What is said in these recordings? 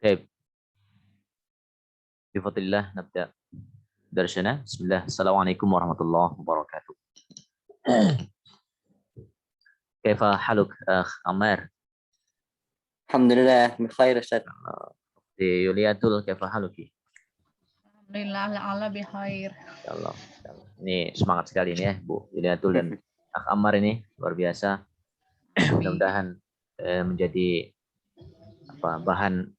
طيب بفضل الله نبدأ درسنا. بسم الله. السلام عليكم ورحمة الله وبركاته. كيف حالك أخ عمار؟ الحمد لله بخير Ustaz. Yuliatul, كيف حالك؟ Alhamdulillah, Allah bikhair. Ya Allah. Ini semangat sekali ini ya Bu Yuliatul dan Akh Ammar ini luar biasa. Mudah-mudahan menjadi bahan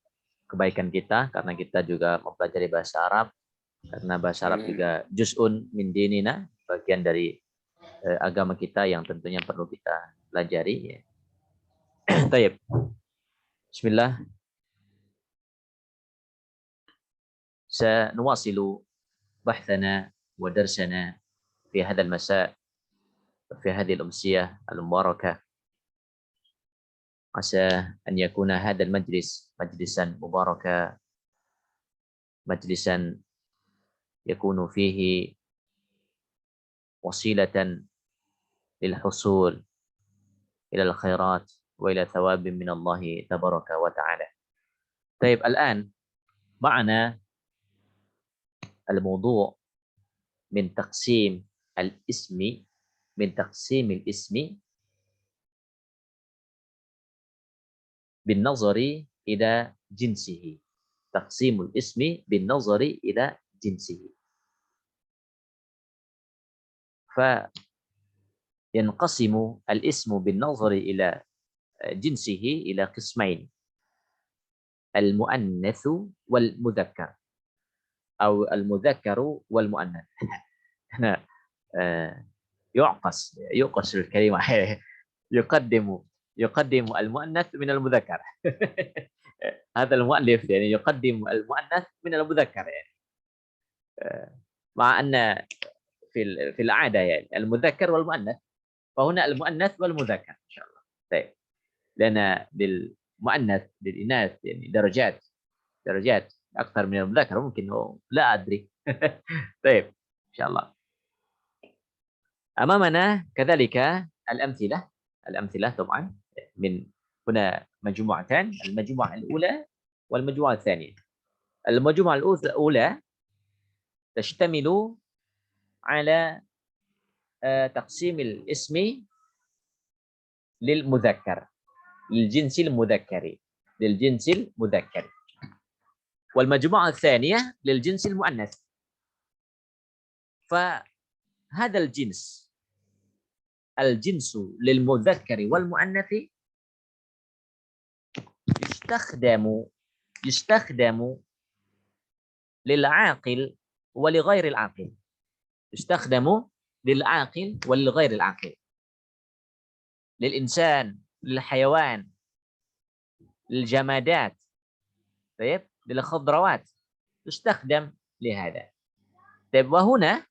kebaikan kita karena kita juga mempelajari bahasa Arab, karena bahasa Arab juga juz'un min dinina, bagian dari agama kita yang tentunya perlu kita pelajari ya. Baik. Bismillah. سنواصل بحثنا ودرسنا في هذا المساء في هذه الأمسية المباركة. عسى أن يكون هذا المجلس مجلسا مباركا، مجلسا يكون فيه وسيلة للحصول إلى الخيرات وإلى ثواب من الله تبارك وتعالى. طيب الآن معنا الموضوع من تقسيم الاسم بالنظر إلى جنسه. تقسيم الاسم بالنظر إلى جنسه. فينقسم الاسم بالنظر إلى جنسه إلى قسمين: المؤنث والمذكر، أو المذكر والمؤنث. هنا يعقص الكلمة. يقدم المؤنث من المذكر. هذا المؤلف يعني يقدم المؤنث من المذكر يعني، مع أن في العادة يعني المذكر والمؤنث، فهنا المؤنث والمذكر إن شاء الله. طيب، لأن للمؤنث للإناث يعني درجات أكثر من المذكر، ممكن لا أدري. طيب إن شاء الله. أمامنا كذلك الأمثلة طبعا من هنا مجموعتان: المجموعة الأولى والمجموعة الثانية. المجموعة الأولى تشتمل على تقسيم الاسم للمذكر، للجنس المذكر، والمجموعة الثانية للجنس المؤنث. فهذا الجنس للمذكر والمؤنث يستخدم للعاقل ولغير العاقل. يستخدم للعاقل ولغير العاقل، للإنسان، للحيوان، للجمادات، طيب، للخضروات، يستخدم لهذا. طيب، وهنا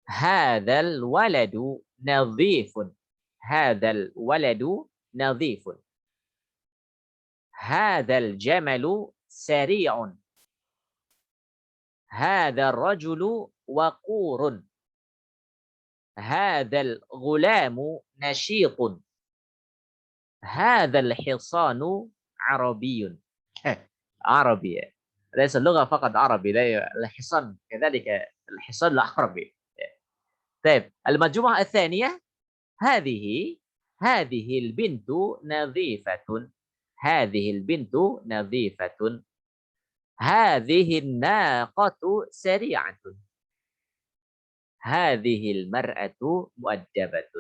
هذا الولد نظيف، هذا الولد نظيف، هذا الجمل سريع، هذا الرجل وقور، هذا الغلام نشيط، هذا الحصان عربي. عربي ليس اللغة فقط عربي، الحصان كذلك، الحصان العربي. طيب، المجموعة الثانية: هذه البنت نظيفة، هذه البنت نظيفة، هذه الناقة سريعة، هذه المرأة مؤدبة،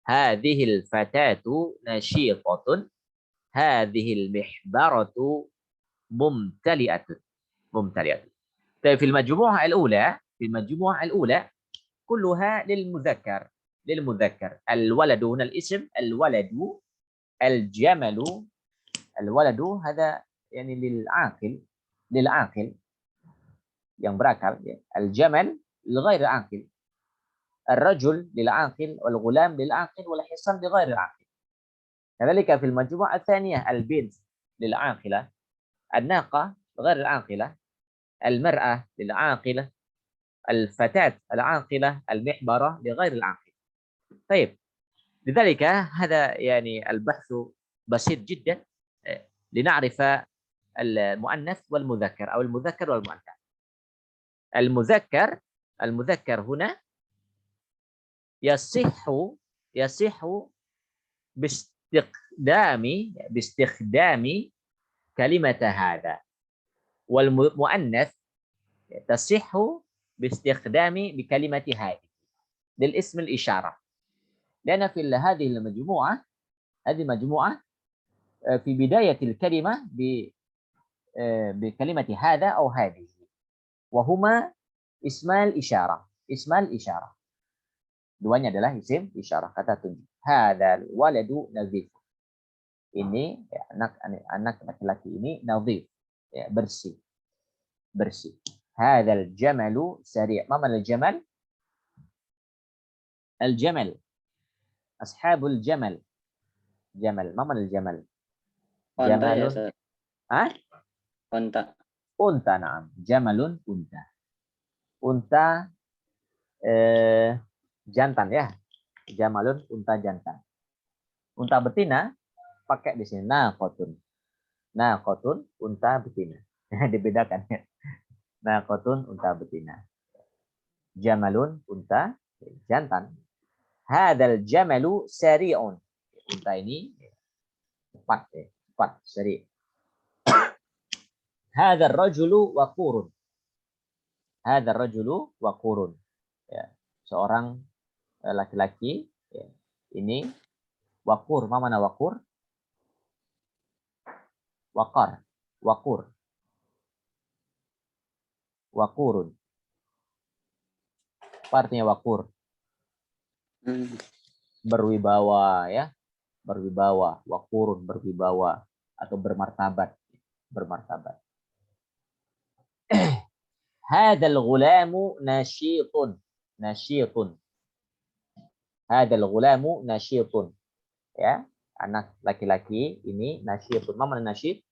هذه الفتاة نشيطة، هذه المحبرة ممتلئة. طيب، في المجموعة الأولى كلها للمذكر. الولد هنا الاسم الولد، الجمل، الولد هذا يعني للعاقل yang berakal. الجمل لغير العاقل، الرجل للعاقل، والغلام للعاقل، والحصان لغير العاقل. كذلك في المجموعة الثانية البنت للعاقلة، الناقة غير العاقلة، المرأة للعاقلة، الفتاة العاقلة، المحبرة لغير العاقل. طيب، لذلك هذا يعني البحث بسيط جدا لنعرف المؤنث والمذكر أو المذكر والمؤنث. المذكر هنا يصح باستخدام كلمة هذا، والمؤنث تصح باستخدام بكلمة هذه للاسم الإشارة، لأن في هذه المجموعة في بداية الكلمة بكلمة هذا أو هذه، وهما اسم الإشارة. Duanya adalah isim isyarah, kata tunjuk. Hadzal waladu nadhif. Ini ya, anak laki-laki ini nadhif, ya, bersih. Hadzal jamalu sari'. Ma mana al-jamal? Al-jamal. Ashabul jamal. Jamal. Ma mana al-jamal? Unta ya, Jamalun. Ustaz. Hah? Unta. Unta, na'am. Jamalun unta. Unta jantan ya. Jamalun unta jantan. Unta betina pakai di sini naqatun. Naqatun unta betina. Dibedakan ya. Naqatun unta betina. Jamalun unta jantan. Hadzal jamalu sari'un. Unta ini cepat, sari'. Hadzal rajulu waqurun. Hadzal rajulu waqurun. Ya, seorang laki-laki ya, ini waqur. Mana waqur? Waqar, waqur. Waqurun. Apa artinya waqur? Berwibawa ya. Berwibawa, waqurun, berwibawa atau bermartabat. Hadzal ghulamu nasyitun. Hadzal ghulamu nasyitun. Ya, anak laki-laki ini nasyitun. Ma mana nasyid?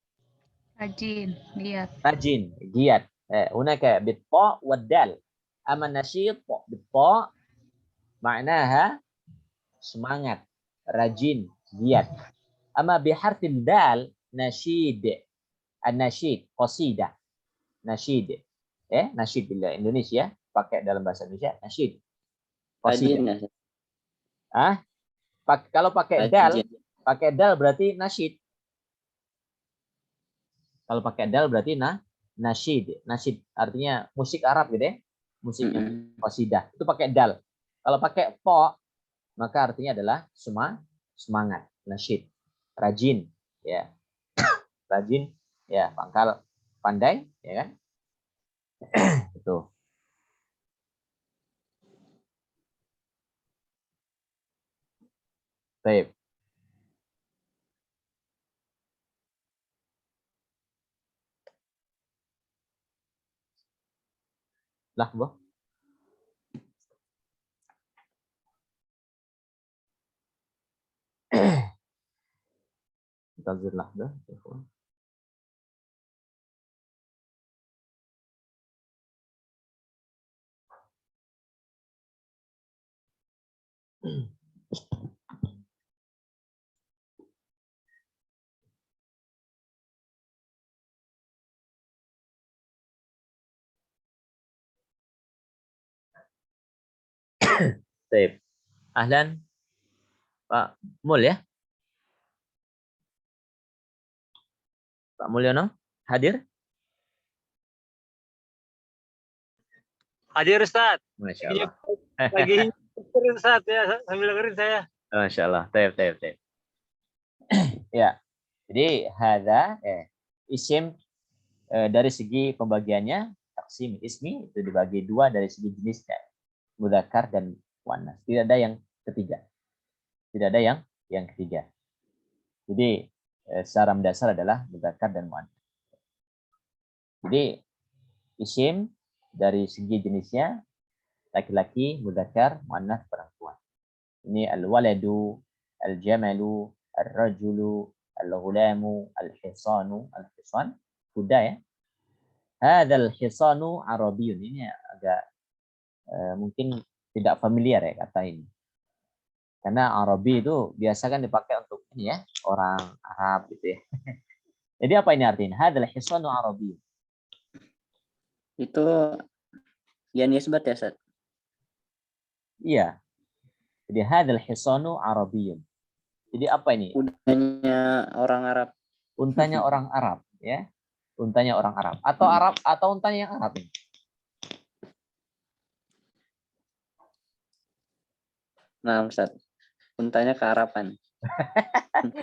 Rajin, giat. Rajin, giat. Hunaka bit-ta wad-dal. Amma nasyid bit-ta maknaha semangat, rajin, giat. Amma biharfil dal nasyid. An-nasyid, qasidah. Nasyid. Nasyid bila Indonesia pakai dalam bahasa Indonesia nasyid. Qasidah. Kalau pakai dal berarti nasyid. Kalau pakai dal berarti nasyid. Nasyid artinya musik Arab gitu ya. Musik qasidah. Itu pakai dal. Kalau pakai po maka artinya adalah semangat, nasyid. Rajin, ya. Rajin, ya, pangkal pandai, ya kan? Itu. Baik. Lahbah. Tazir lahbah. Baik. Ahlan. Pak Mul ya? Pak Mulyono hadir? Hadir Ustaz. Masya Allah. Lagi dengerin Ustaz ya, sambil dengerin saya. Masya Allah. Taib. Ya. Jadi hadza isim dari segi pembagiannya taksim ismi itu dibagi dua dari segi jenisnya, mudzakkar dan muannas. Tidak ada yang ketiga. Jadi secara mendasar adalah mudzakkar dan muannas. Jadi isim dari segi jenisnya laki-laki, mudzakkar, muannas, perempuan. Ini al-waladu, al-jamalu, al-rajulu, al-ghulamu, al-hisanu, al-hisan, kuda ya. Hadzal hisanu Arabiyyun. Ini agak mungkin tidak familiar ya kata ini. Karena Arabi itu biasa kan dipakai untuk ini ya, orang Arab gitu ya. Jadi apa ini artinya? Hadzal hisanu Arabi. Itu yang nisbat ya, Ustaz? Iya. Jadi hadzal hisanu Arabiyyun. Jadi apa ini? Udahnya orang Arab. Untanya orang Arab ya. Untanya orang Arab atau untanya yang Arab ini? Nah, Ustaz. Untanya kearapan.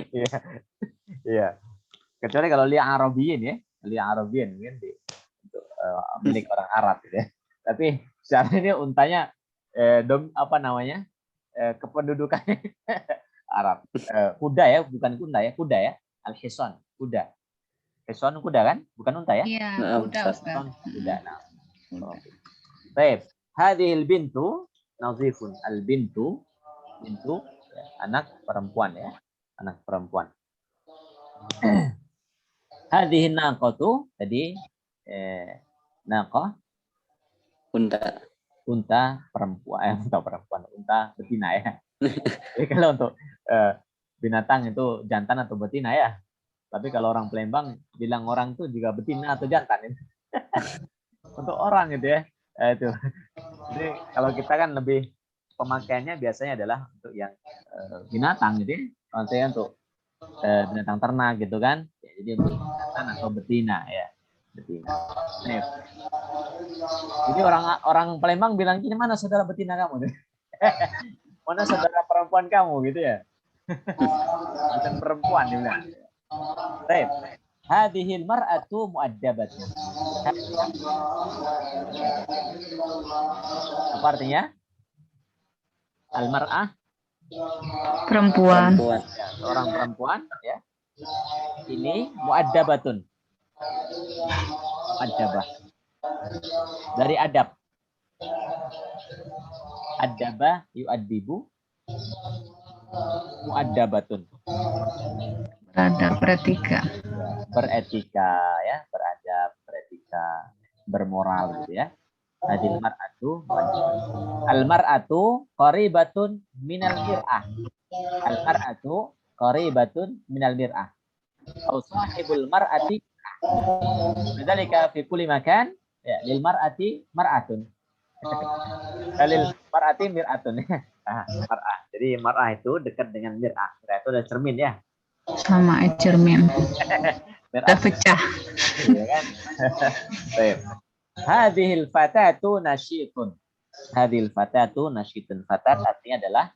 Iya. Iya. Kecuali kalau lihat Arabiyin ya, lihat Arabiyin mungkin milik orang Arab gitu ya. Tapi secara ini untanya kependudukannya Arab. Kuda ya, bukan kuda ya, kuda ya. Al-Hisan, kuda. Hisan kuda kan? Bukan unta ya? Iya, Nah, udah Ustaz. Ustaz. Kuda. Nah. Baik. Hadhil bintu nazifun. Al-bintu bintu ya, anak perempuan ya. Anak perempuan. Hadhihi naqatu tadi naqah Unta. unta betina ya. Jadi kalau untuk binatang itu jantan atau betina ya. Tapi kalau orang Palembang bilang orang itu juga betina atau jantan ini. Untuk orang gitu ya. Itu. Jadi kalau kita kan lebih pemakaiannya biasanya adalah untuk yang binatang gitu ya. Kalau saya untuk binatang ternak gitu kan. Ya, jadi untuk jantan atau betina ya. Betina. Nah, jadi orang Palembang bilang gini, mana saudara betina kamu? Mana saudara perempuan kamu gitu ya? Bukan perempuan dia bilang. Baik. Hadhil mar'atu mu'addabatun. Apa artinya? Al-mar'ah Perempuan. Perempuan. ya, seorang perempuan ya. Ini mu'addabatun. Mu'addabah. Dari adab. Addaba yu'addibu. Mu'addabatun. Beretika. Beretika ya, beradab, beretika, bermoral gitu ya. Hadil mar'atu al-mar'atu qaribatun minal mir'ah. Al-mar'atu qaribatun minal mir'ah. Au sahibul mar'ati. Bidzalika fi kulli makan ya lil mar'ati mar'atun. Lil mar'ati mir'atun. Mar'ah. Jadi mar'ah itu dekat dengan mir'ah. Mir'ah itu ada cermin ya. Sama cermin. Udah Mir'ah. pecah. Iya kan? Baik. Hadhil fatatu nasyitun. Hadhil fatatu nasyitun. Fatat artinya adalah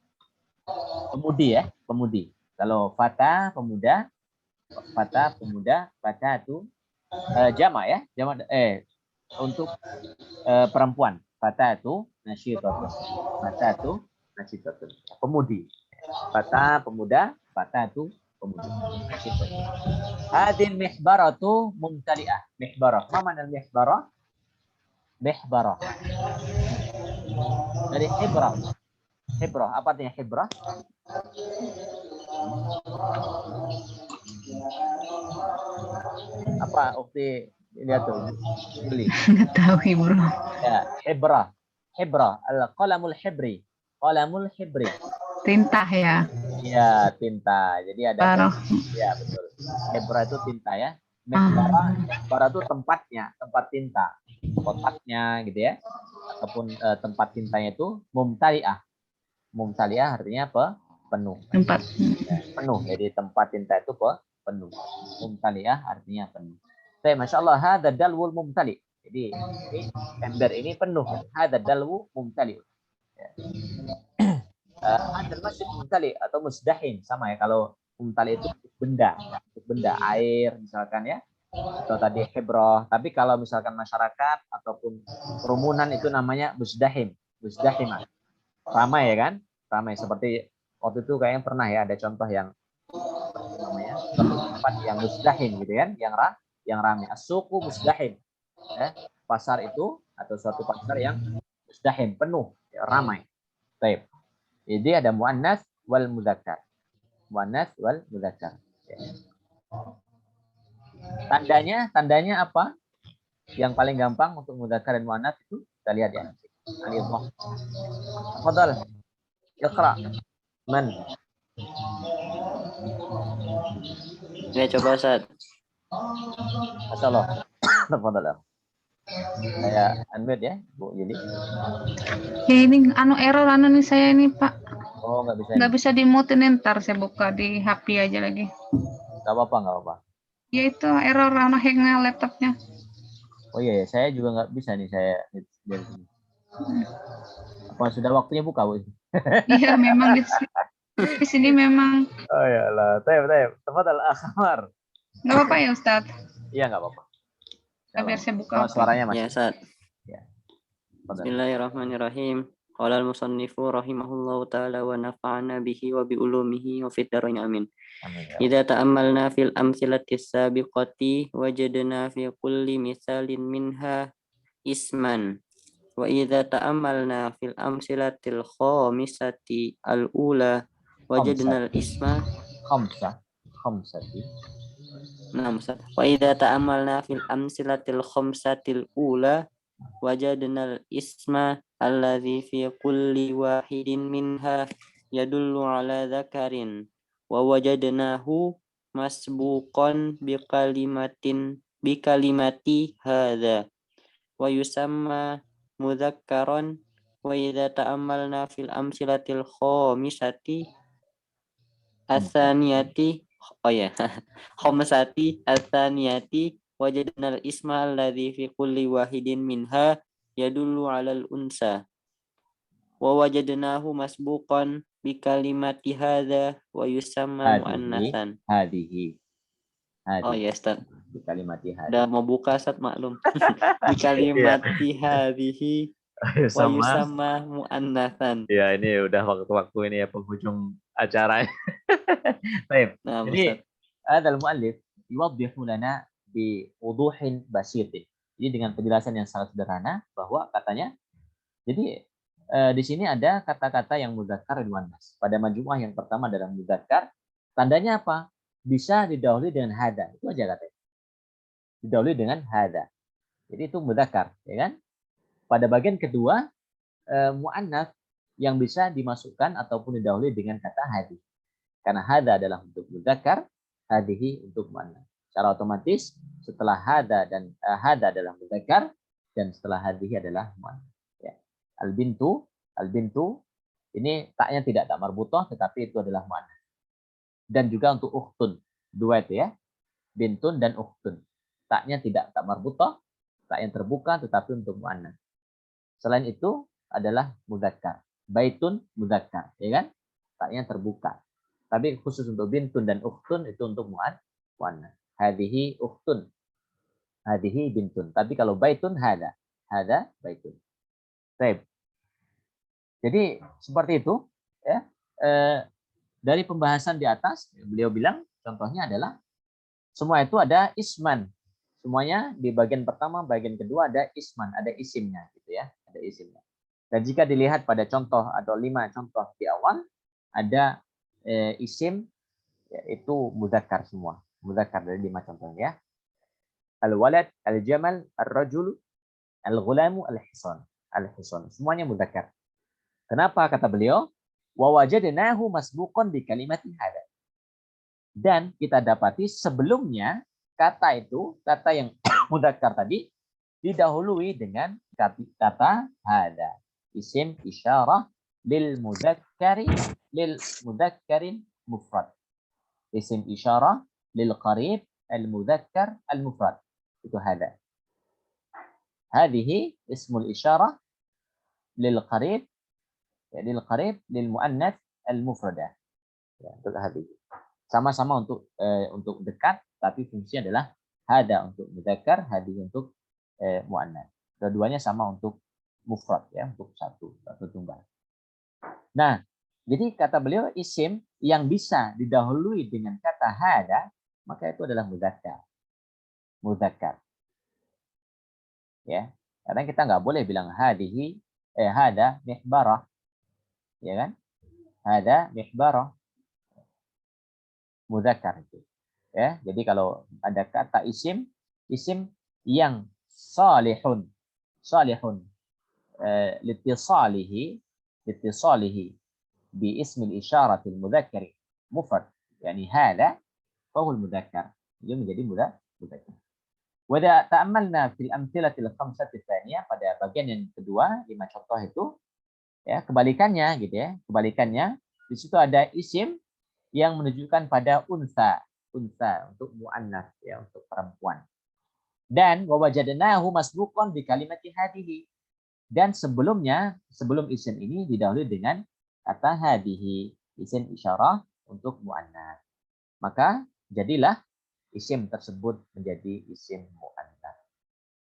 pemudi ya, pemudi. Kalau fata pemuda, fatatu jama ya, jama untuk perempuan. Fatatu nasyitun. Fatatu nasyitun. Pemudi. Fata pemuda, fatatu pemudi. Nasyitun. Hadil mihbaratu mumtali'ah. Mihbarah. Ma mana mihbarah? Mihbarah. Dari hibrah. Hibrah. Apa artinya hibrah? Apa ukti lihat tuh. Juli. Nggak tahu Bro. Ya, hibrah. Hibrah. Al-qalamul hibri. Qalamul hibri. Tinta ya. Ya, tinta. Jadi ada Baroh. ya betul. Hibrah itu tinta ya. Mihbarah itu tempatnya, tempat tinta. Kotaknya gitu ya. Ataupun tempat tintanya itu mumtali'ah. Mumtali'ah artinya penuh. Tempat. Ya, penuh. Jadi tempat tinta itu penuh. Mumtali'ah artinya penuh. Saya Masya Allah, hadha dalwul mumtali. Jadi ember ini penuh. Hadha dalwu mumtali. Ya. Hadal masjid mumtali atau musdahin. Sama ya, kalau mumtali itu benda. Benda, air misalkan ya. Atau tadi hebroh. Tapi kalau misalkan masyarakat ataupun kerumunan itu namanya musdahim. Musdahimah. Ramai ya kan? Ramai. Seperti waktu itu kayaknya pernah ya ada contoh yang namanya tempat yang musdahim gitu kan? Yang ramai. As-suqu musdahim. Ya. Pasar itu atau suatu pasar yang musdahim, penuh, ya, ramai. Baik. Jadi ada muannas wal mudzakkar. Muannas wal mudzakkar. Ya. Tandanya apa? Yang paling gampang untuk mudzakkar dan muannas itu kita lihat ya. Alif. Tafadhal. Iqra. Man. Ya coba Ustaz. Masalah. Tafadhal. Saya unmute ya, Bu Yuli. Ya ini error nih saya ini Pak. Oh, nggak bisa. Nggak bisa di-mute, ntar saya buka di HP aja lagi. Nggak apa-apa, nggak apa-apa. Ya itu error hang laptopnya. Oh iya, saya juga nggak bisa nih saya dari sini. Apa sudah waktunya buka, Bu? Iya memang di sini memang. Oh ya lah, tafadhal Akhmar. Nggak apa-apa ya Ustaz. Iya, nggak apa-apa. Biar saya buka. Suaranya masih. Ya Ustaz. Ya. Tafadhal. Bismillahirrahmanirrahim. Qala al-musannifu rahimahullahu ta'ala wa nafa'ana bihi wa bi ulumihi wa fid dharain amin. Amin. Ya. Idza ta'ammalna fil amsilati sabiqati wajadna fi kulli misalin minha isman. Wa idza ta'ammalna fil amsilatil khamisati al-ula wajadna al-isma Khamsati. Naam Ustaz. Wa idza ta'ammalna fil amsilatil khamsatil ula wajadna al-isma alladhi fi kulli wahidin minha yadullu ala dzakarin wa wajadnahu masbuqan bi kalimati hadza wa yusamma mudzakkaran wa idza ta'ammalna fil amsilatil khamisati asaniyati khamsati asaniyati wajadna al-isma alladhi fi kulli wahidin minha yadullu 'alal unsa wa wajadnahu masbuqan bi kalimati hadza wa yusamma muannatsan. Hadhihi. Oh ya Ustaz. Bi kalimati hadhihi. Udah mau buka Ustaz maklum. Bi kalimati hadhihi wa yusamma muannatsan. Ya ini udah waktu-waktu ini ya penghujung acara. Baik. Nah, Jadi ada al-muallif yuwaddihu lana bi wuduhin basitin. Jadi dengan penjelasan yang sangat sederhana bahwa katanya jadi di sini ada kata-kata yang mudzakkar dan muannas. Pada majmuah yang pertama adalah mudzakkar, tandanya apa? Bisa didahului dengan hada. Itu aja katanya. Didahului dengan hada. Jadi itu mudzakkar, ya kan? Pada bagian kedua muannas yang bisa dimasukkan ataupun didahului dengan kata hadi. Karena hada adalah untuk mudzakkar, hadihi untuk muannas. Secara otomatis setelah hada dan hada adalah mudzakkar dan setelah hadihi adalah muannas. Ya. Al-bintu ini taknya tidak tak marbutah tetapi itu adalah muannas. Dan juga untuk ukhtun, dua itu ya. Bintun dan ukhtun. Taknya tidak tak marbutah, tak yang terbuka tetapi untuk muannas. Selain itu adalah mudzakkar. Baitun mudzakkar, ya kan? Taknya terbuka. Tapi khusus untuk bintun dan ukhtun itu untuk muannas. Hadhihi ukhtun. Hadhihi bintun. Tapi kalau baitun hada baitun. Baik. Jadi seperti itu ya. Dari pembahasan di atas beliau bilang contohnya adalah semua itu ada isman. Semuanya di bagian pertama, bagian kedua ada isman, ada isimnya gitu ya, ada isimnya. Dan jika dilihat pada contoh atau 5 contoh di awal ada isim yaitu mudzakkar semua. Mudzakkar dari 5 contohnya ya. Al-walad, al-jamal, ar-rajul, al-ghulamu, al-hisan. Al-hisan. Semuanya mudzakkar. Kenapa kata beliau? Wa wajadnahu masbuqan bi kalimati hada. Dan kita dapati sebelumnya kata itu, kata yang mudzakkar tadi didahului dengan kata hada. Isim isyarah lil mudzakkari mufrad. Isim isyarah lil qarib al mudzakkar al mufrad. Itu hada. Hadhihi ismul isyarah lil qarib lil qarib lil muannats al mufradah. Ya, untuk hadhihi. Sama-sama untuk dekat tapi fungsinya adalah hada untuk mudzakkar, hadi untuk muannats. Dua-duanya sama untuk mufrad ya, untuk satu tunggal. Nah, jadi kata beliau isim yang bisa didahului dengan kata hada, maka itu adalah mudzakkar. Mudzakkar. Ya. Karena kita nggak boleh bilang hadihi hada mihbarah. Ya kan? Hada mihbarah. Mudzakkar itu. Ya, jadi kalau ada kata isim yang salihun litisalihi باسم الإشارة المذكر مفرد يعني هذا فهو المذكر dia menjadi mudzakkar. Wada ta'ammalna fil amthilatil khamsati tsaniyah pada bagian yang kedua 5 contoh itu ya kebalikannya gitu ya. Kebalikannya di situ ada isim yang menunjukkan pada unsa untuk muannas ya untuk perempuan. Dan wa wajadnahu masbuqan bi kalimati hadihi. Dan sebelum isim ini didahului dengan kata hadihi, isim isyarah untuk muannas. Maka jadilah isim tersebut menjadi isim muannas.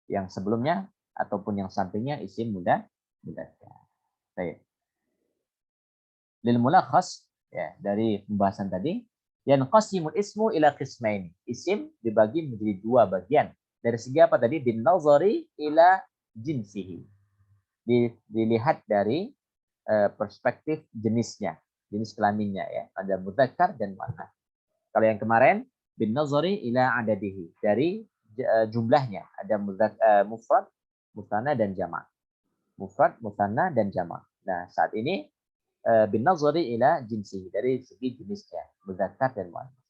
Yang sebelumnya ataupun yang sampingnya isim mudzakkar. Baik. Lil mulakhas ya dari pembahasan tadi, yanqasimul ismu ila qismain. Isim dibagi menjadi 2 bagian. Dari segi apa tadi? Bin nazari ila jinsihi. Dilihat dari perspektif jenisnya, jenis kelaminnya ya. Ada mudzakkar dan muannas. Kalau yang kemarin bin nazari ila adadihi, dari jumlahnya, ada mufrad, musanna dan jamak. Mufrad, musanna dan jamak. Nah, saat ini bin nazari ila jinsihi, dari segi jenisnya, mudzakkar dan muannas.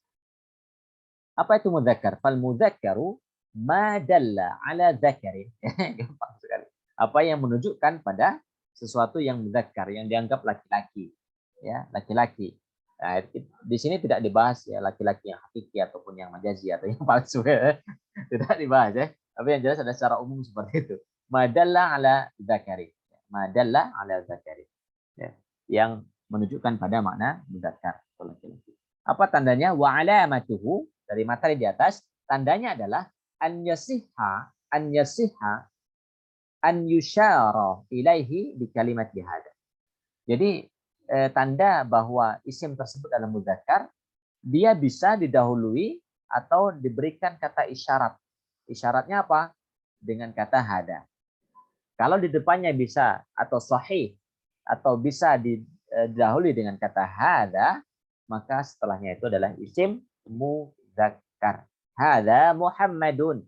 Apa itu mudzakkar? Fal mudzakkaru ma dalla ala dzakarin. Gampang sekali. Apa yang menunjukkan pada sesuatu yang mudzakkar, yang dianggap laki-laki. Ya, laki-laki. Nah, di sini tidak dibahas ya laki-laki yang hakiki ataupun yang majazi atau yang palsu. Tidak dibahas ya. Tapi yang jelas ada secara umum seperti itu. Ma dalla ala dzakari. Ma dalla ala dzakari. Ya, yang menunjukkan pada makna mudzakkar atau laki-laki. Apa tandanya? Wa alamatuhu, dari materi di atas, tandanya adalah an yasihha an yusyara ilaihi bi kalimat hada. Jadi tanda bahwa isim tersebut adalah mudzakkar, dia bisa didahului atau diberikan kata isyarat. Isyaratnya apa? Dengan kata hada. Kalau di depannya bisa atau sahih atau bisa didahului dengan kata hada, maka setelahnya itu adalah isim mudzakkar. Hada Muhammadun.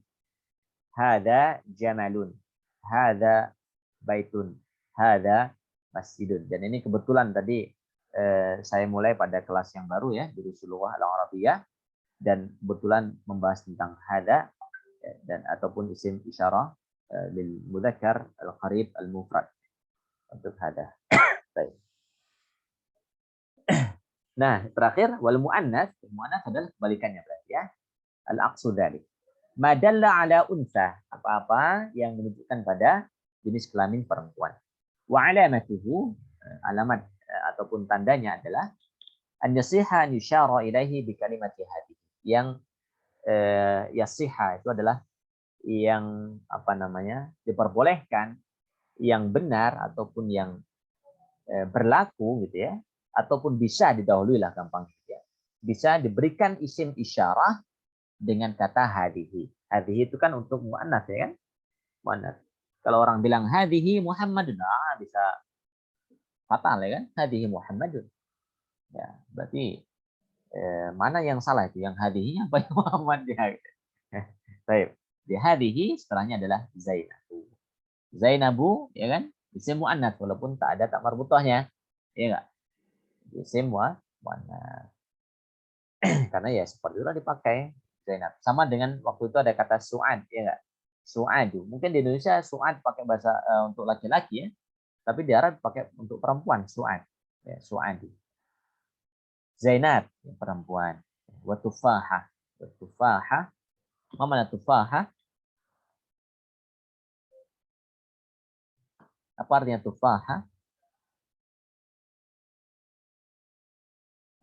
Hada Jamalun. Hada Baitun. Hada Masjidun. Dan ini kebetulan tadi saya mulai pada kelas yang baru ya, Durusul Lughah Al-Arabiyah, dan kebetulan membahas tentang hada dan ataupun isim isyarah lil mudzakkar al-qarib al-mufrad untuk hada. Baik. Nah, terakhir wal muannas adalah kebalikannya berarti ya. Al-aqsu dzalik. Ma dalla ala unsa, apa-apa yang menunjukkan pada jenis kelamin perempuan. Wa alamatuhu, alamat ataupun tandanya adalah an yasiha an yusyara ilaihi bi kalimati hadhihi. Yang yasiha itu adalah yang apa namanya? Diperbolehkan, yang benar ataupun yang berlaku gitu ya, ataupun bisa didahului lah gampang gitu ya. Bisa diberikan isim isyarah dengan kata hadhihi. Hadhihi itu kan untuk muannas ya kan? Muannas. Kalau orang bilang hadhihi Muhammadun, bisa fatal ya kan? Hadhihi Muhammadun. Ya, berarti mana yang salah itu? Yang hadhihi apa yang Muhammad ya? Baik. Di hadhihi setelahnya adalah Zainabu. Zainabu ya kan? Isim muannas walaupun tak ada tak marbutahnya. Ya enggak? Isim muannas. Karena ya seperti itu dipakai Zainab. Sama dengan waktu itu ada kata Su'ad, ya enggak? Su'adu. Mungkin di Indonesia Su'ad pakai bahasa untuk laki-laki ya, tapi di Arab pakai untuk perempuan Su'ad. Ya, Su'adu. Zainab, yang perempuan. Wa tufahah. Wa tufahah. Apa mana tufahah? Apa artinya tufahah?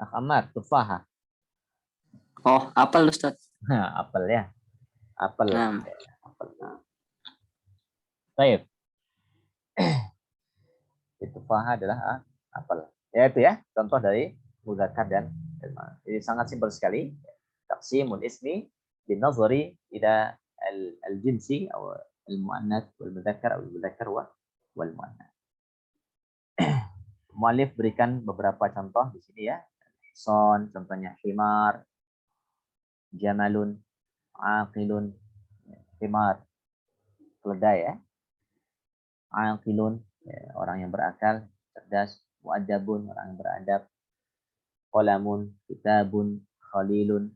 Akhmar, tufahah. Oh, apel Ustaz. Apel ya. Apel. Nah. Apel. Baik. Tufahah adalah apel. Ya itu ya, contoh dari mudzakkar dan jadi sangat simpel sekali. Taqsimul ismi bin nazari ila al-jinsi atau al-muannats wal mudzakkar atau al-mudzakkar wal muannats. Muallif berikan beberapa contoh di sini ya. Son, contohnya himar, jamalun, aqilun, himar, keledai ya. Aqilun, orang yang berakal, cerdas. mu'adzabun, orang yang beradab. Qalamun, kitabun, khalilun.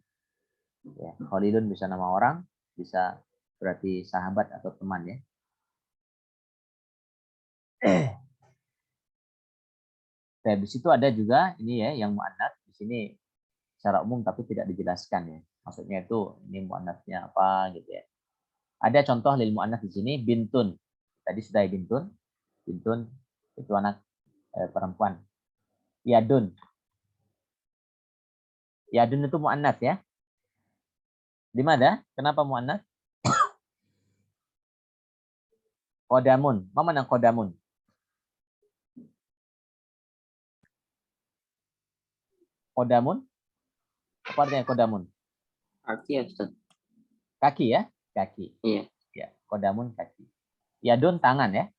Ya, khalilun bisa nama orang, bisa berarti sahabat atau teman ya. Nah, di situ ada juga ini ya yang muannats di sini secara umum tapi tidak dijelaskan ya. Maksudnya itu ini muannatsnya apa gitu ya. Ada contoh lil muannats di sini bintun. Tadi sudah bintun. Bintun itu anak perempuan. Yadun. Yadun itu muannats ya. Di mana? Kenapa muannats? Kodamun. Mana kodamun? Kodamun? Apa artinya kodamun? Arti ya Ustaz. Kaki ya? Kaki. Iya. Ya, kodamun kaki. Yadun tangan ya.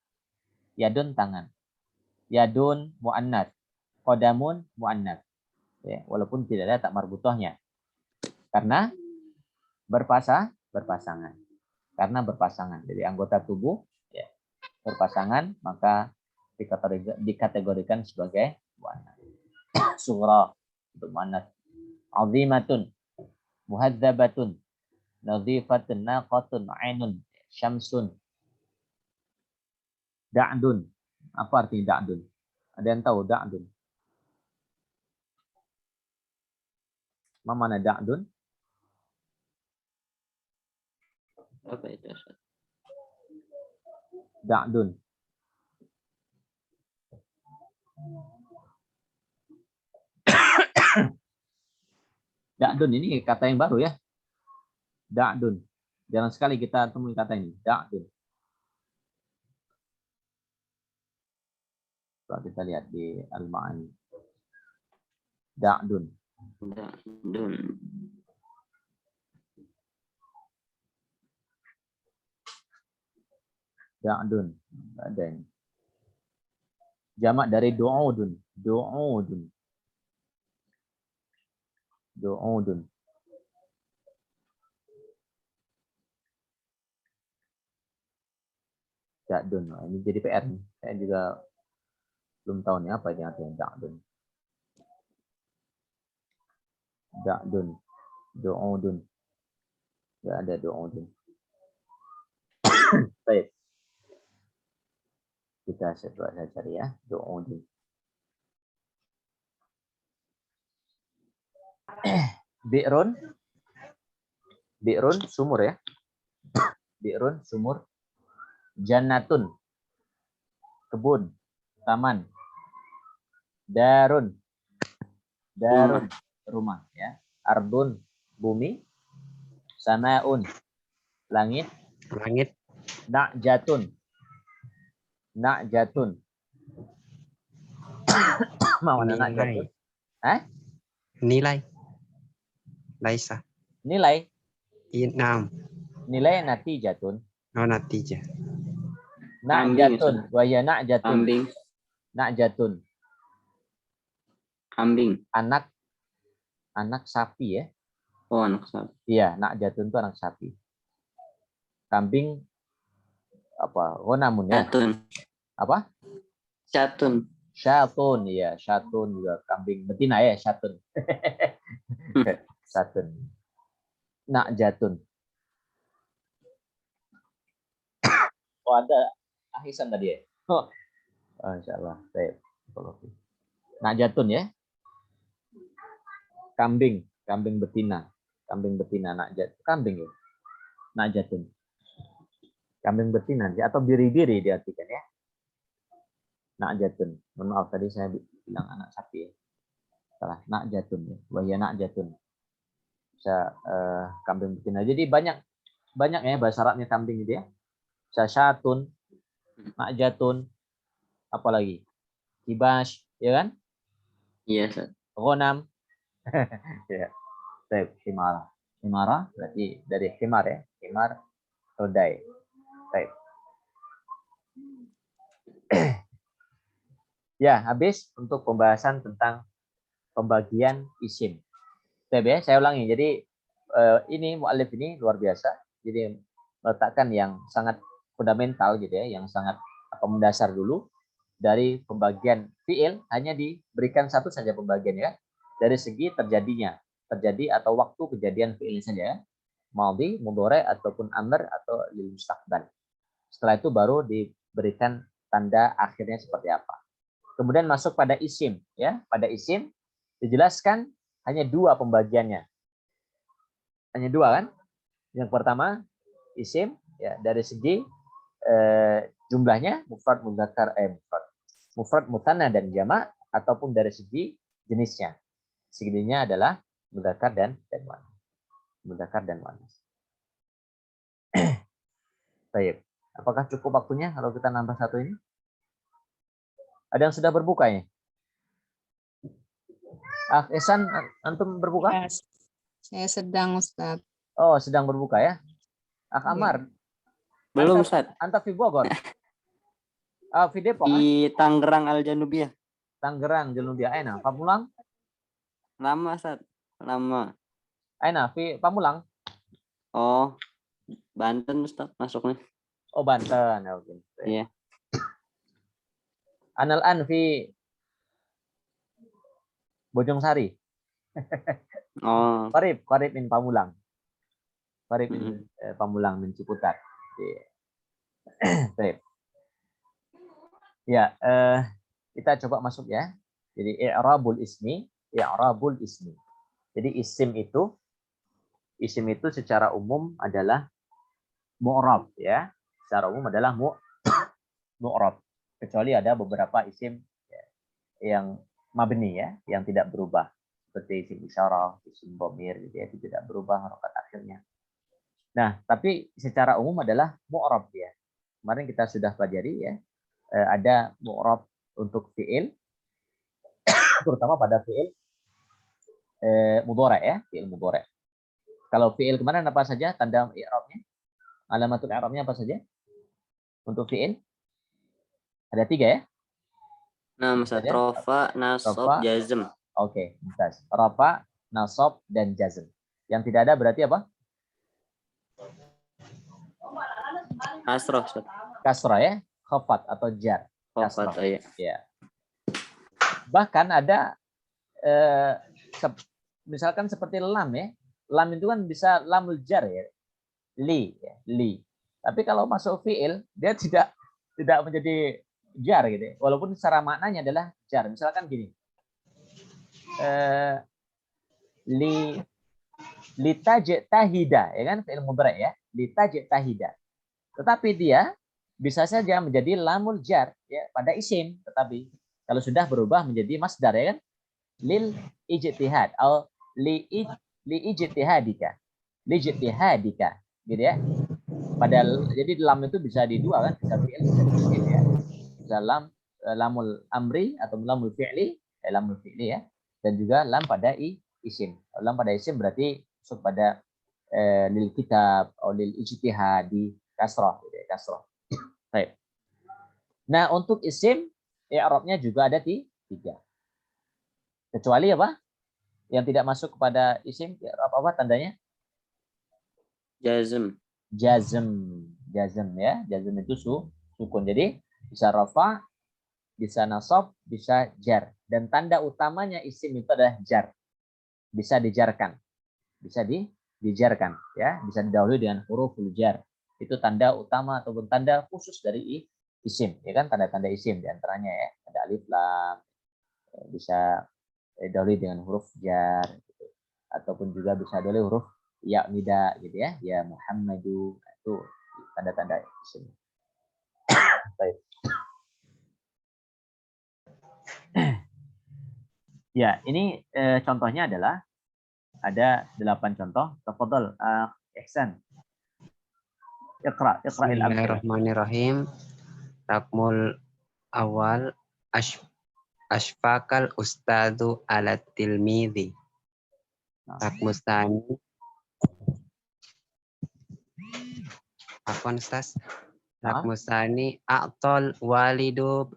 Yadun tangan. Yadun muannats. Kodamun muannats. Ya, walaupun tidak ada tak marbutohnya. Karena berpasangan. Karena berpasangan. Jadi anggota tubuh ya, berpasangan maka dikategorikan sebagai muannats. Sughra untuk muannats. Azimatun, muhadzabatun, nadhifatun, naqatun, ainun, syamsun. Da'dun. Apa artinya da'dun? Ada yang tahu da'dun? Mana da'dun? Apa itu Ustaz? Da'dun. Da'dun ini kata yang baru ya. Da'dun. Jarang sekali kita temui kata ini. Da'dun. Coba kita lihat di Al-Ma'ani. Da'dun. Da'dun. Da'dun. Ada ini. Jamak dari du'udun. Du'udun. Du'udun. Da'dun. Nah, ini jadi PR nih. Saya juga belum tahu nih apa ini artinya da'dun. Da'dun. Du'udun. Tidak ada du'udun. Baik. Kita coba saya cari ya. Du'udun. Bi'run. Bi'run sumur ya. Bi'run sumur. Jannatun kebun, taman. Darun. Darun rumah ya. Ardun bumi. Samaun langit. Langit. Na'jatun. Na'jatun. Mana na'jatun? Nilai. Laisa. Nilai. Inam. Nilai natijatun. Oh, natijah. Na'jatun. Waya na'jatun. Kambing. Na'jatun. Kambing. Anak sapi ya. Oh, anak sapi. Iya, na'jatun itu anak sapi. Kambing apa? Ghonamun ya. Syatun. Apa? Syatun. Syatun, ya, syatun juga kambing betina ya, syatun. Syatun. Na'jatun. Oh, ada ahisan tadi ya. Oh, insyaallah. Baik. Na'jatun ya. Kambing betina. Kambing betina na'jat. Kambing ya. Na'jatun. Kambing betina atau biri-biri diartikan ya. Na'jatun. Mohon maaf tadi saya bilang anak sapi ya. Salah, na'jatun ya. Wahya na'jatun. Bisa kambing betina. Jadi banyak ya bahasa Arabnya kambing itu ya. Bisa syatun, na'jatun, apalagi kibash, ya kan? Iya, Ustaz. Ghanam. Ya. Baik, himara. Himara berarti dari himar ya. Himar keledai. Baik. Ya, habis untuk pembahasan tentang pembagian isim. Ya, saya ulangi. Jadi ini mu'allif ini luar biasa. Jadi meletakkan yang sangat fundamental gitu ya, yang sangat mendasar dulu. dari pembagian fiil hanya diberikan satu saja pembagian ya. Dari segi terjadi atau waktu kejadian fiil saja. Madhi, mudhari ataupun amr atau lil mustaqbal. Setelah itu baru diberikan tanda akhirnya seperti apa. Kemudian masuk pada isim ya. Pada isim dijelaskan hanya dua pembagiannya. Hanya dua kan? Yang pertama isim ya dari segi jumlahnya mufrad mudzakkar mufrad mutsanna dan jamak ataupun dari segi jenisnya. Seginya adalah mudzakkar dan muannats. Mudzakkar dan muannats. Baik. Apakah cukup waktunya kalau kita nambah satu ini? Ada yang sudah berbuka ya? Ihsan, antum berbuka? Ya, saya sedang, Ustaz. Oh, sedang berbuka ya? Ammar. Belum, Ustaz. Anta fi Bogor. Fi Depok. Di Tangerang Al Janubiyah. Tangerang Janubiyah. Aina, Pamulang? Lama, Ustaz. Lama. Aina, fi Pamulang? Oh, Banten, Ustaz, masuknya. Oh, Banten. Oke. Iya. Anal an fi Bojongsari. Oh, Qarib min Pamulang. Qarib min Pamulang min Ciputat. Baik. Ya, kita coba masuk ya. Jadi i'rabul ismi. Jadi isim itu secara umum adalah mu'rab ya. Secara umum adalah mu'rab. Kecuali ada beberapa isim ya, yang mabni ya, yang tidak berubah. Seperti isim isyarah, isim dhamir gitu ya, itu tidak berubah harokat akhirnya. Nah, tapi secara umum adalah mu'rab ya. Kemarin kita sudah pelajari ya. Ada mu'rab untuk fi'il, terutama pada fi'il mudhari ya, fi'il mudhari. Kalau fi'il kemarin apa saja tanda i'rabnya? Alamatul i'rabnya apa saja? Untuk fi'il? Ada 3 ya? nah, Ustaz, rofa, nasab, Rafa. jazm. Oke, mumtaz. Rafa, nasab, dan jazm. Yang tidak ada berarti apa? Kasroh, Ustaz. Kasrah ya, khafat atau jar. Khafat, iya. Ya. Bahkan ada misalkan seperti lam ya. Lam itu kan bisa lamul jar ya. Li. Tapi kalau masuk fi'il dia tidak menjadi jar gitu. Walaupun secara maknanya adalah jar. Misalkan gini. Litajtahida ya kan fi'il mudhari ya. Litajtahida. Tetapi dia bisa saja menjadi lamul jar ya pada isim, tetapi kalau sudah berubah menjadi masdar ya kan lil ijtihad atau li ijtihadika gitu ya. Padahal jadi lam itu bisa di dua kan, bisa fi'il bisa isim ya. Bisa lamul amri atau lamul fi'li ya, dan juga lam pada isim. Lam pada isim berarti masuk pada lil kitab atau lil ijtihadi kasrah gitu ya, kasrah. Baik. Nah, untuk isim i'rabnya juga ada 3. Kecuali apa? Yang tidak masuk kepada isim apa tandanya? Jazm. Jazm ya. Jazm itu sukun. Jadi bisa rafa, bisa nasab, bisa jar. Dan tanda utamanya isim itu adalah jar. Bisa dijarkan. Bisa dijarkan ya, bisa didahului dengan huruful jar. Itu tanda utama ataupun tanda khusus dari isim, ya kan, tanda-tanda isim diantaranya ya, ada alif lam, bisa didahului dengan huruf jar, gitu. Ataupun juga bisa didahului huruf ya nida gitu ya, ya Muhammadu, itu tanda-tanda isim. Baik. Ya, ini contohnya adalah ada 8 contoh. Tafadhal, Ihsan. Iqra Bismillahirrahmanirrahim. Rakmul awal asfakal ustadu ala tilmidhi. Rakmus tani. Afwan Ustaz. Rakmus tani a'tol walidu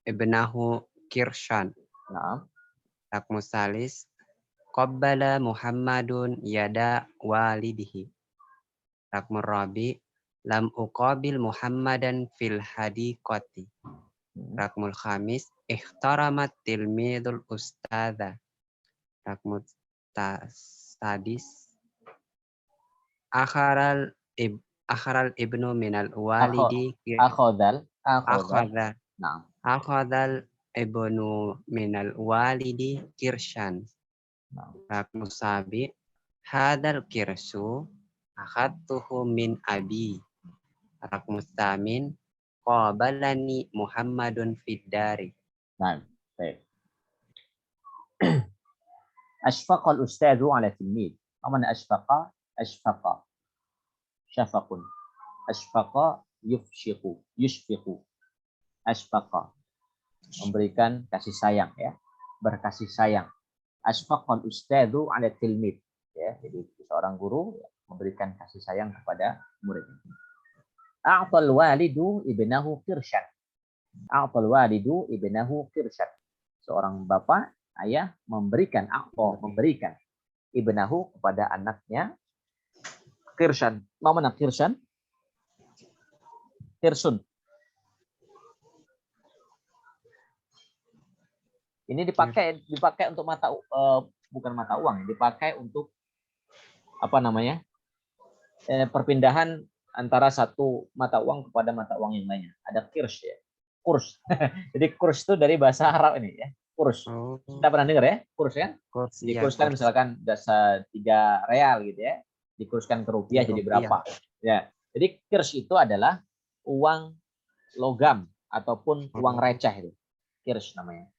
ibnahu Kirshan. Nah. Rakmus salis qabbala Muhammadun yada walidihi. Rakmur rabi lam uqabil Muhammadan fil hadiqati. Rakmul khamis, ikhtaramat tilmidul ustadha. Rakmul sadis, akharal ibnu minal walidi. Akhodal. Akhadha. Nah. Akhadal ibnu minal walidi kirshan. Nah. Rakmul sabi, hadal kirsu akhadtuhu min abi. Rakmul samin, qabalani Muhammadun fiddari. Nah. Baik. Ashfaqal ustadzu ala tilmid. Apa makna ashfaqa? Ashfaqa. Syafaqun. Ashfaqa yufshiqu. Yushfiqu. Ashfaqa. Memberikan kasih sayang ya. Berkasih sayang. Ashfaqal ustadzu ala tilmid. Ya, jadi seorang guru memberikan kasih sayang kepada murid. A'tal walidu ibnahu qirshan. A'tal walidu ibnahu qirshan. Seorang bapak, ayah memberikan ibnahu kepada anaknya qirshan. Apa makna qirshan? Qirsun. Ini dipakai untuk bukan mata uang, dipakai untuk apa namanya? Perpindahan antara satu mata uang kepada mata uang yang lainnya. Ada kirs ya. Kurs. Jadi kurs itu dari bahasa Arab ini ya. Kurs. Oh, Kita pernah dengar ya? Kurs kan? kurs, Jadi iya, kurs kan kurs. misalkan jasa 3 real gitu ya. Dikurskan ke rupiah jadi berapa? Ya. Jadi kirs itu adalah uang logam ataupun uang receh itu. Kirs namanya.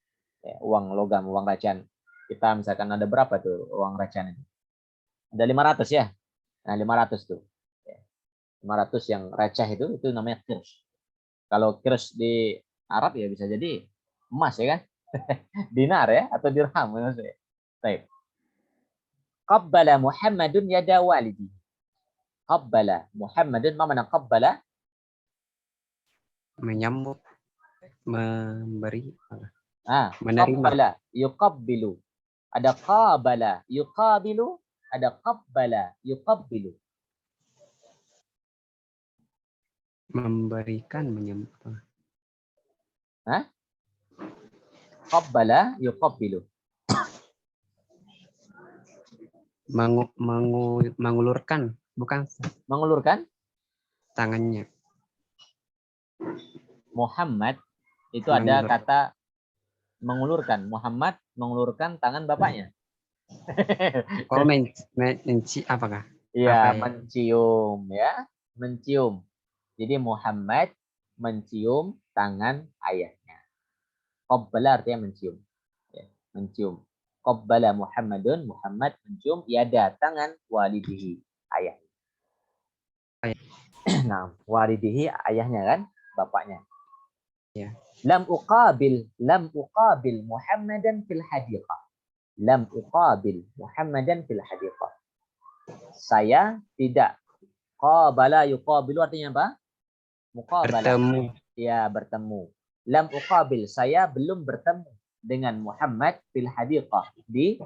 Ya, uang logam, uang recehan. Kita misalkan ada berapa tuh uang recehan itu? Ada 500 ya. Nah, 500 tuh. 500 yang receh itu namanya kirs. Kalau kirs di Arab ya bisa jadi emas ya kan? Dinar ya atau dirham maksudnya. Baik. Qabbala Muhammadun yada walidi. Qabbala Muhammadun, ma mana qabbala? Menyambut, memberi, Menerima. menerima. Qabbala yuqabbilu. Ada qabala yuqabilu, ada qabbala yuqabbilu. Memberikan, menyambut. Qabbala yuqabbilu. Mengulurkan, bukan Mengulurkan. tangannya. Muhammad itu ada Mengulur. kata mengulurkan. Muhammad mengulurkan tangan bapaknya. Oh, apakah? Iya, Apa ya? mencium ya, mencium. Jadi Muhammad mencium tangan ayahnya. Qabbala artinya mencium. Ya, mencium. Qabbala Muhammadun, Muhammad mencium yada tangan walidihi, ayahnya. Nah, walidihi ayahnya kan, bapaknya. Ya. Lam uqabil Muhammadan fil hadiqah. Lam uqabil Muhammadan fil hadiqah. Saya tidak. Qabala yuqabilu artinya apa? Muqabala. Bertemu. Ya, bertemu. Lam uqabil, saya belum bertemu dengan Muhammad fil hadiqah, di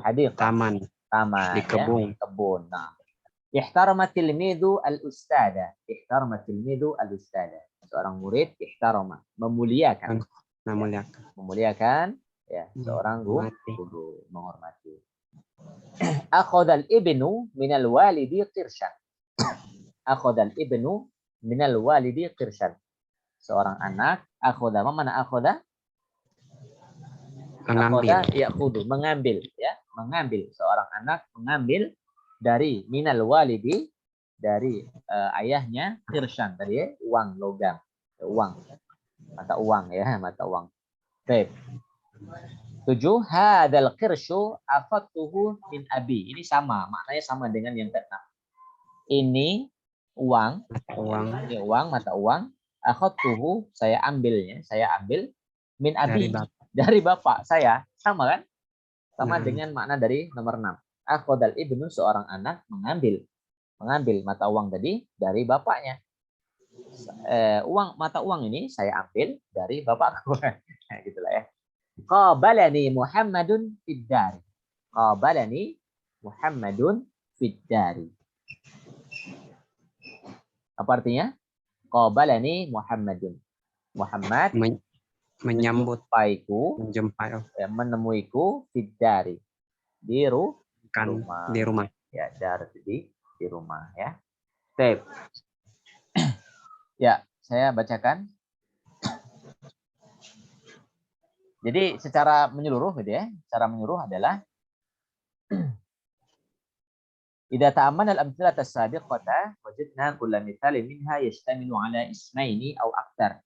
hadiqah. Taman. Taman. Di kebun. Ya, kebun. Nah. Ihtarama tilmidu al-ustada. Ihtarama tilmidu al-ustada. Seorang murid ihtarama, memuliakan. Memuliakan. Memuliakan ya, seorang Menghormati. guru, menghormati. Akhadal ibnu minal walidi qirshan. Akhadal ibnu minal walidi qirshan. Seorang anak akhoda, mana akhoda? Mengambil. Akhoda ya'khudhu, mengambil ya, mengambil. Seorang anak mengambil dari minal walidi, dari ayahnya, qirshan tadi ya, uang logam, uang, mata uang ya, mata uang. Baik. 7, hadal qirshu akhadtuhu min abi. Ini sama, maknanya sama dengan yang ke-6. Ini uang, Uang. ini uang, mata uang. Akhadtuhu, saya ambilnya, saya ambil min abi, dari bapak saya. Sama kan? Sama dengan makna dari nomor 6. Akhadal ibnu, seorang anak mengambil mata uang tadi dari bapaknya. Mata uang ini saya ambil dari bapakku. Nah, gitulah ya. Qabalani Muhammadun fiddari. Qabalani Muhammadun fiddari. Apa artinya? Qabalani Muhammadun. Muhammad menyambut, menjumpaiku, menjumpai, menemuiku fiddari di kan rumah. di rumah. Ya, dar di rumah ya. Baik. Ya, saya bacakan. Jadi secara menyeluruh gitu ya. Secara menyeluruh adalah idza ta'ammana al-amthilah as-sabiqata wajadna kulla mithalin minha yashtamilu ala ismaini aw aktsar.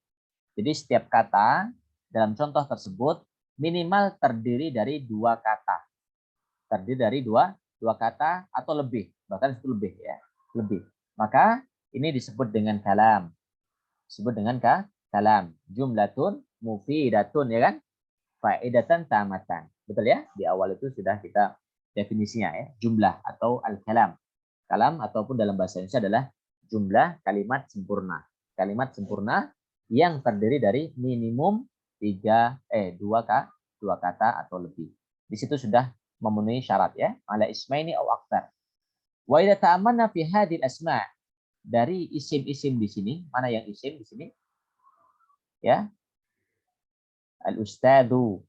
Jadi setiap kata dalam contoh tersebut minimal terdiri dari dua kata. Terdiri dari dua kata atau lebih, bahkan itu lebih ya, lebih. Maka ini disebut dengan kalam. Disebut dengan kalam. Jumlatun mufidatun ya kan? Faidatan tamatan. Betul ya? Di awal itu sudah kita definisinya ya, jumlah atau al-kalam. Kalam ataupun dalam bahasa Indonesia adalah jumlah kalimat sempurna. Kalimat sempurna yang terdiri dari minimum dua kata atau lebih. Di situ sudah memenuhi syarat ya, ala ismaini au aktsar. Wa idza ta'ammalna fi hadhil asma' dari isim-isim di sini, mana yang isim di sini? Ya. Al-ustadu,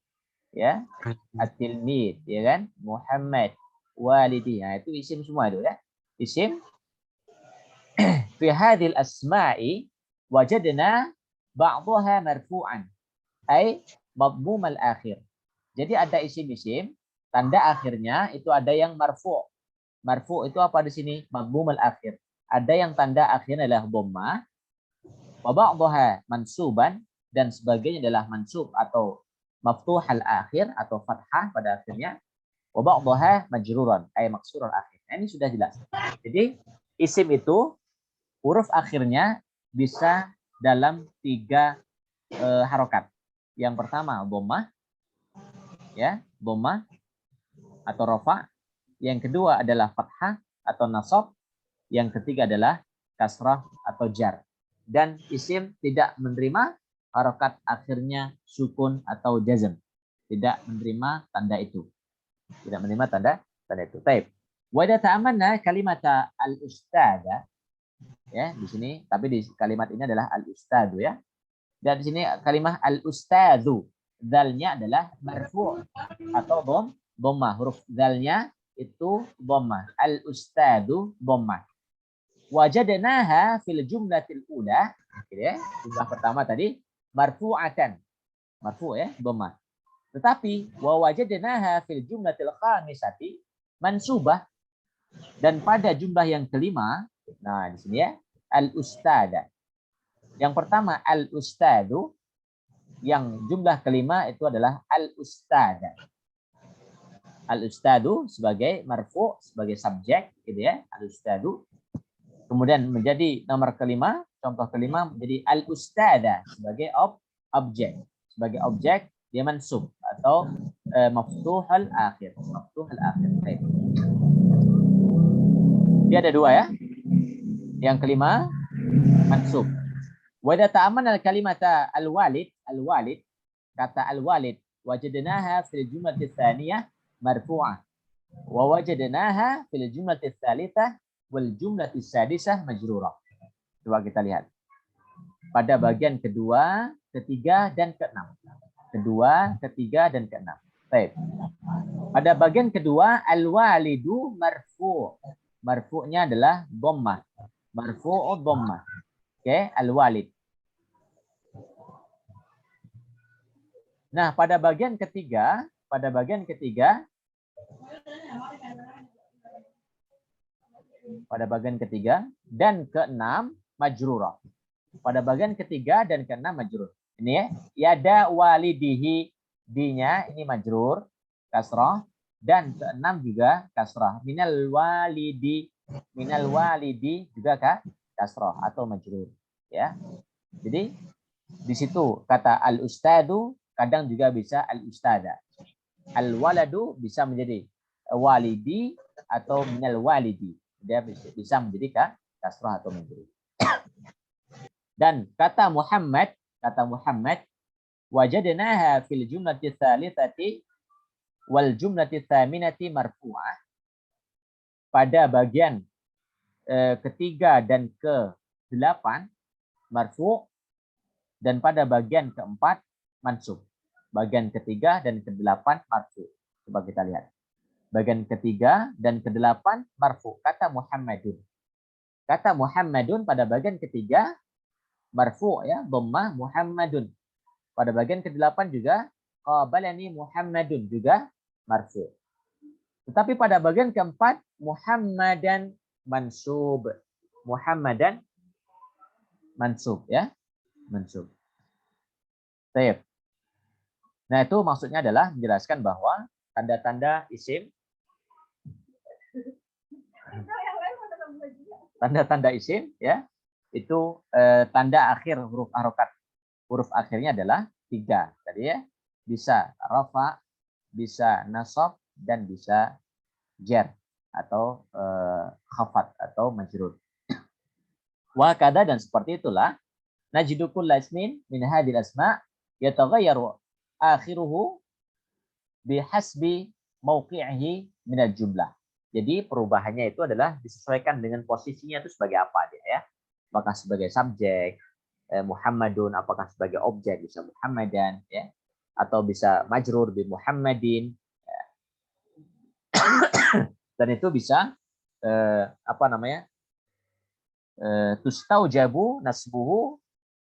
ya, at-tilmid, ya kan? Muhammad, walidi. Nah, itu isim semua itu ya. Isim. Fi hadhil asma'i wajadna ba'daha marfu'an, ay madmum al-akhir. Jadi ada isim-isim, tanda akhirnya itu ada yang marfu'. Marfu' itu apa di sini? Madmum al-akhir. Ada yang tanda akhirnya adalah dhammah, wa ba'daha mansuban, dan sebagainya adalah mansub atau maftuhal akhir atau fathah pada akhirnya, wa ba'daha majruran ay maksurul akhir. Nah, ini sudah jelas. Jadi isim itu huruf akhirnya bisa dalam 3 harokat. Yang pertama dhammah, ya, dhammah atau rafa. Yang kedua adalah fathah atau nasab. Yang ketiga adalah kasrah atau jar. Dan isim tidak menerima harokat akhirnya sukun atau jazm. Tidak menerima tanda itu. Tidak menerima tanda itu. Baik. Wa idza ta'ammalna kalimata al-ustada, ya, di sini, tapi di kalimat ini adalah al-ustadu ya. Dan di sini kalimat al-ustadu, dzalnya adalah marfu' atau dhammah. Huruf dzalnya itu dhammah. Al-ustadu dhammah. Wajadnaha fil jumlatil ula, ya. Jumlah pertama tadi marfu'atan. Marfu' ya, dhammah. Tetapi wa wajadnaha fil jumlatil khamisati mansubah, dan pada jumlah yang kelima, nah di sini ya, al-ustada. Yang pertama al-ustadu, yang jumlah kelima itu adalah al-ustada. Al-ustadu sebagai marfu', sebagai subjek gitu ya, al-ustadu. Kemudian menjadi nomor kelima, contoh kelima menjadi al-ustada sebagai objek. Sebagai objek dia mansub atau maftuhal akhir. Maftuhal akhir. Baik. Dia ada dua ya. Yang kelima mansub. Wa idza ta'ammalna al-kalimata al-walid, kata al-walid wajadnaha fil jumlati tsaniyah marfu'ah. Wa wajadnaha fil jumlati tsalitsah wal jumlati sadisah majrurah. Coba kita lihat. Pada bagian kedua, ketiga, dan keenam. Kedua, ketiga, dan keenam. Baik. Pada bagian kedua, al-walidu marfu'. Marfu'nya adalah dhammah. Marfu'u dhammah. Oke, al-walid. Nah, pada bagian ketiga dan keenam majrurah. Pada bagian ketiga dan keenam majrur. Ini ya, yada walidihi, dinya ini majrur kasrah, dan keenam juga kasrah. Minal walidi juga kasrah atau majrur ya. Jadi di situ kata al-ustadu kadang juga bisa al-ustada. Al-waladu bisa menjadi walidi atau minal walidi. Dia bisa menjadi kasrah atau majrur. Dan kata Muhammad wajadnaha fil jumlati tsalitsati wal jumlati tsaminati marfu'ah. Pada bagian ketiga dan ke-8 marfu', dan pada bagian keempat mansub. Bagian ketiga dan kedelapan marfu. Coba kita lihat. Bagian ketiga dan kedelapan marfu. Kata Muhammadun. Kata Muhammadun pada bagian ketiga marfu ya, dhammah Muhammadun. Pada bagian kedelapan juga qabalani Muhammadun juga marfu. Tetapi pada bagian keempat Muhammadan mansub. Muhammadan mansub ya. Mansub. Baik. Nah, itu maksudnya adalah menjelaskan bahwa tanda-tanda isim ya itu tanda akhir huruf harokat. Huruf akhirnya adalah 3 tadi ya. Bisa rafa, bisa nasab, dan bisa jar atau khafat atau majrur. Wa kada, dan seperti itulah najidu kulla ismin min hadhil asma yataghayyaru akhiruhu bihasbi mauqi'ihi min al-jumlah. Jadi perubahannya itu adalah disesuaikan dengan posisinya itu sebagai apa dia ya. Apakah sebagai subjek Muhammadun, apakah sebagai objek bisa Muhammadan ya, atau bisa majrur bi Muhammadin ya. Dan itu bisa tustaujabu nasbuhu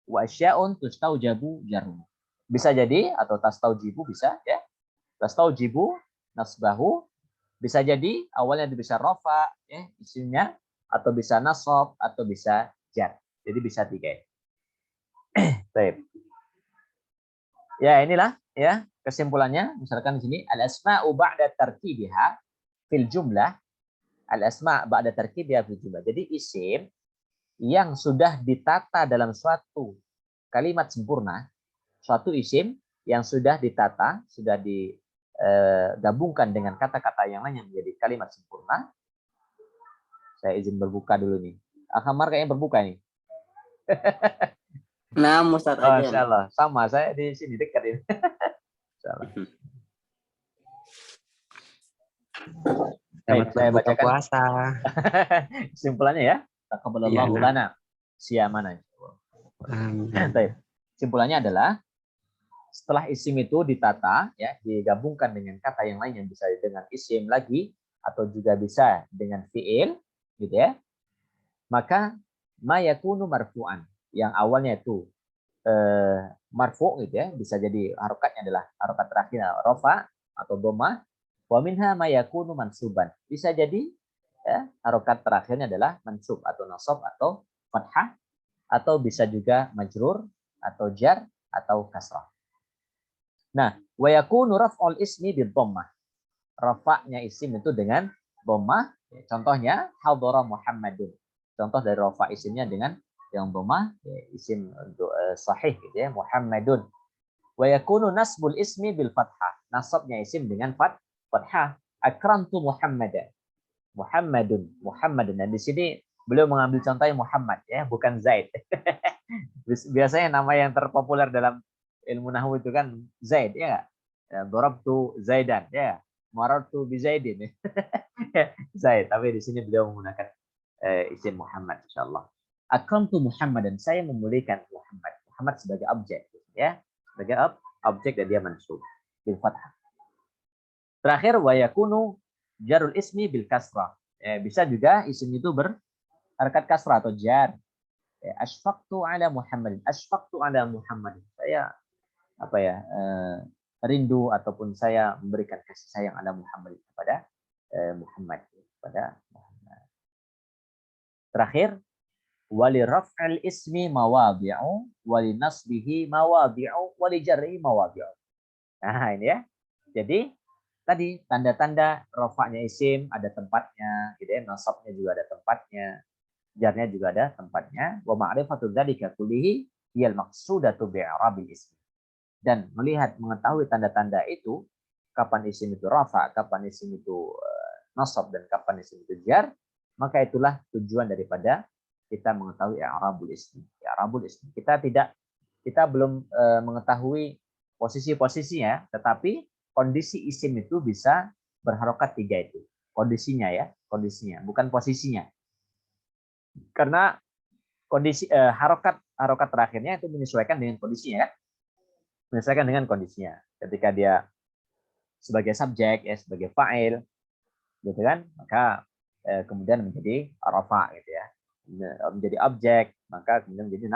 wa asya'un tustaujabu jarruhu. Bisa jadi atau tastaujibu bisa ya. Tastaujibu nasbahu bisa jadi awalnya bisa rafa ya isimnya, atau bisa nasab, atau bisa jar. Jadi bisa 3 ya. Baik. Ya, inilah ya kesimpulannya. Misalkan di sini al-asma'u ba'da tarkibiha fil jumlah. Al-asma' ba'da tarkibiha fil jumlah. Jadi isim yang sudah ditata dalam suatu kalimat sempurna, suatu isim yang sudah ditata, sudah digabungkan dengan kata-kata yang lain yang menjadi kalimat sempurna. Saya izin berbuka dulu nih. Akhamar kayaknya berbuka nih. Nah, Ustaz Oh, aja. insyaallah. Sama, saya di sini dekat ini. Insyaallah. Baik, saya Berbuka bacakan puasa. kesimpulannya ya. Taqabbalallahu Iya, lana siyamana. Baik. Kesimpulannya adalah setelah isim itu ditata ya, digabungkan dengan kata yang lain yang bisa dengan isim lagi atau juga bisa dengan fiil gitu ya. Maka ma yakunu marfu'an, yang awalnya itu marfu gitu ya, bisa jadi harokatnya adalah harokat terakhir rafa atau dhamma. Wa minha ma yakunu mansuban, bisa jadi ya, harokat terakhirnya adalah mansub atau nasab atau fathah, atau bisa juga majrur atau jar atau kasrah. Nah, wa yakunu raf'ul ismi bil dhammah. Rafa'nya isim itu dengan dhammah. Contohnya hadhara Muhammadun. Contoh dari rafa isimnya dengan yang dhammah, isim untuk sahih gitu ya, Muhammadun. Wa yakunu nasbul ismi bil fathah. Nasabnya isim dengan fathah. Akramtu Muhammadan. Muhammadun, Muhammadun. Dan di sini beliau mengambil contohnya Muhammad ya, bukan Zaid. Biasanya nama yang terpopuler dalam ilmu nahwu itu kan Zaid ya enggak? Ya, darabtu Zaidan ya. Marartu bi Zaidin. Zaid, tapi di sini beliau menggunakan isim Muhammad insyaallah. Akramtu Muhammadan, saya memuliakan Muhammad. Muhammad sebagai objek ya. Sebagai objek dan dia mansub bil fathah. Terakhir wa yakunu jarul ismi bil kasrah. Bisa juga isim itu berharakat kasrah atau jar. Asfaqtu ala Muhammadin. Asfaqtu ala Muhammadin. Saya rindu ataupun saya memberikan kasih sayang ala Muhammad kepada Muhammad. Terakhir, wali raf'il ismi mawadhi'u, wali nasbihi mawadhi'u, wali jarri mawadhi'u. Nah, ini ya. Jadi tadi tanda-tanda rafa'nya isim ada tempatnya, gitu ya. Nasabnya juga ada tempatnya, jarnya juga ada tempatnya. Wa ma'rifatu dzalika kullihi hiyal maqsudatu bi'irabil ismi. Dan mengetahui tanda-tanda itu, kapan isim itu rafa, kapan isim itu nasab, dan kapan isim itu jar, maka itulah tujuan daripada kita mengetahui i'rabul ismi. I'rabul ismi. Kita belum mengetahui posisi-posisinya, tetapi kondisi isim itu bisa berharokat 3 itu. Kondisinya ya, kondisinya, bukan posisinya. Karena kondisi harokat terakhirnya itu menyesuaikan dengan kondisinya ya. Menyesuaikan dengan kondisinya. Ketika dia sebagai subjek ya, sebagai fa'il gitu kan, maka kemudian menjadi rafa gitu ya. Menjadi objek, maka kemudian menjadi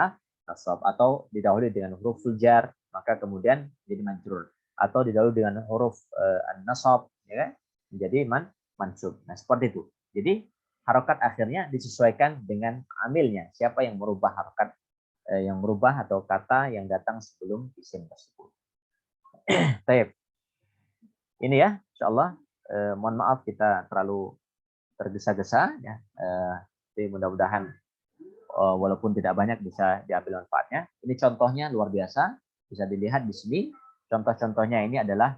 nasab, atau didahului dengan huruf jar, maka kemudian menjadi majrur, atau didahului dengan huruf nasab ya kan, menjadi mansub. Nah, seperti itu. Jadi harokat akhirnya disesuaikan dengan amilnya, siapa yang merubah harokat yang merubah atau kata yang datang sebelum isim tersebut. Baik. Ini ya, insyaallah. Mohon maaf kita terlalu tergesa-gesa ya. Jadi mudah-mudahan walaupun tidak banyak bisa diambil manfaatnya. Ini contohnya luar biasa, bisa dilihat di sini. Contoh-contohnya ini adalah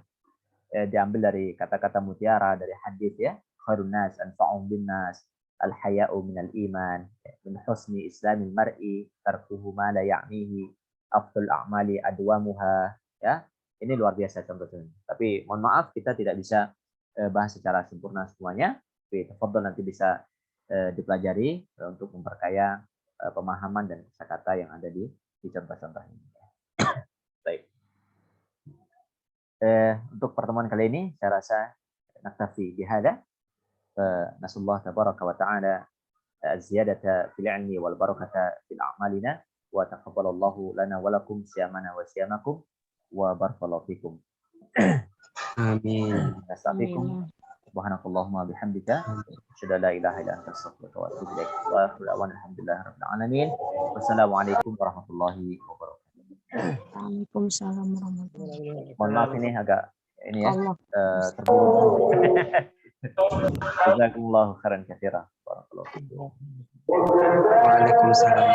diambil dari kata-kata mutiara dari hadis ya. Khairun nas anfa'uhum binnas, al-haya'u minal iman, min husni islamil mar'i tarkuhu ma la ya'nihi, afdal a'mali adwamuha ya. Ini luar biasa contohnya. Tapi mohon maaf kita tidak bisa bahas secara sempurna semuanya. Tapi tafadhol nanti bisa dipelajari untuk memperkaya pemahaman dan kosakata yang ada di contoh-contoh ini. Baik. Untuk pertemuan kali ini saya rasa naktafi bihada. Nasallahu tabaraka wa ta'ala az-ziyadata fil ilmi wal barakata fil a'malina wa taqabbalallahu lana wa lakum siyamana wa siyamakum wa barakallahu fikum. Amin. Nastafikum. Subhanakallahumma bihamdika asyhadu an la ilaha illa anta astaghfiruka wa atubu ilaik. Wa akhiru da'wana alhamdulillahirabbil alamin. Wassalamualaikum warahmatullahi wabarakatuh. Waalaikumsalam warahmatullahi wabarakatuh. Mohon maaf ini agak ini ya Allah. terburu-buru. Jazakumullahu khairan katsiran. Barakallahu fikum. Waalaikumsalam.